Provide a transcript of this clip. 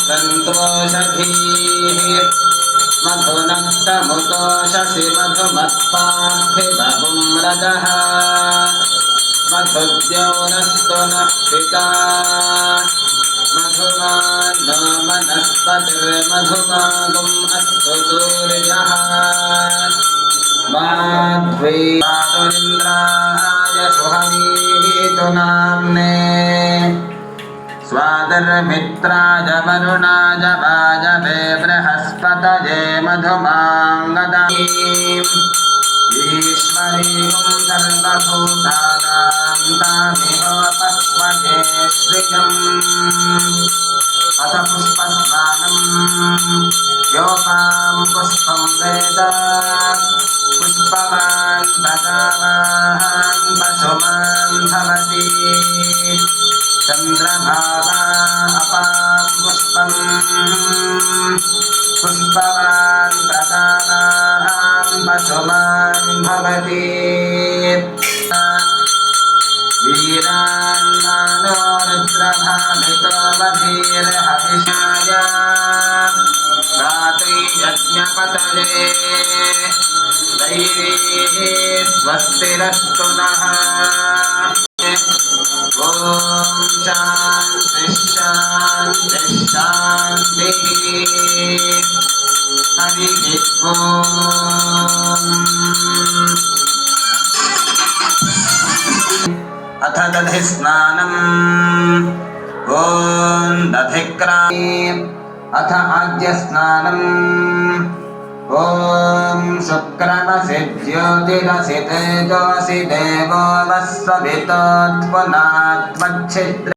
सन्तोषधीः मधुनक्तमुतोषसि मधुमत्पार्थिवगुं रजः मधुद्यौरस्तु नः पिता मधुमानो मनस्पतिर्मधुमागुम् अस्तु सूर्यः माध्वीन्द्राय सुहवीतु नाम्ने स्वादर्मित्राय वरुणाय वाजवे बृहस्पतये मधुमाङ्गदीम् ईश्वरीं सर्वभूतानां तामिहोपस्वये श्रियम् अथ पुष्पस्नानम् योपां पुष्पं वेद पुष्पवान् प्रजावान् पशुमान् भवति चन्द्रभावा अपां पुष्पम् पुष्पवान् प्रजावान् पशुमान् भवति वीरान्मानो रुद्रभामितो वधीर्हविषाय गातुं यज्ञपतये दैवी स्वस्तिरस्तु नः ॐ शान्तिः शान्तिः शान्तिः हरिः ॐ अथ दधि स्नानम् ॐ दधिक्रामि अथ आद्य स्नानम् ॐ शुक्रमसि ज्योतिरसि तेजोऽसि देवो वः सवितोत्पुनात्मच्छिद्र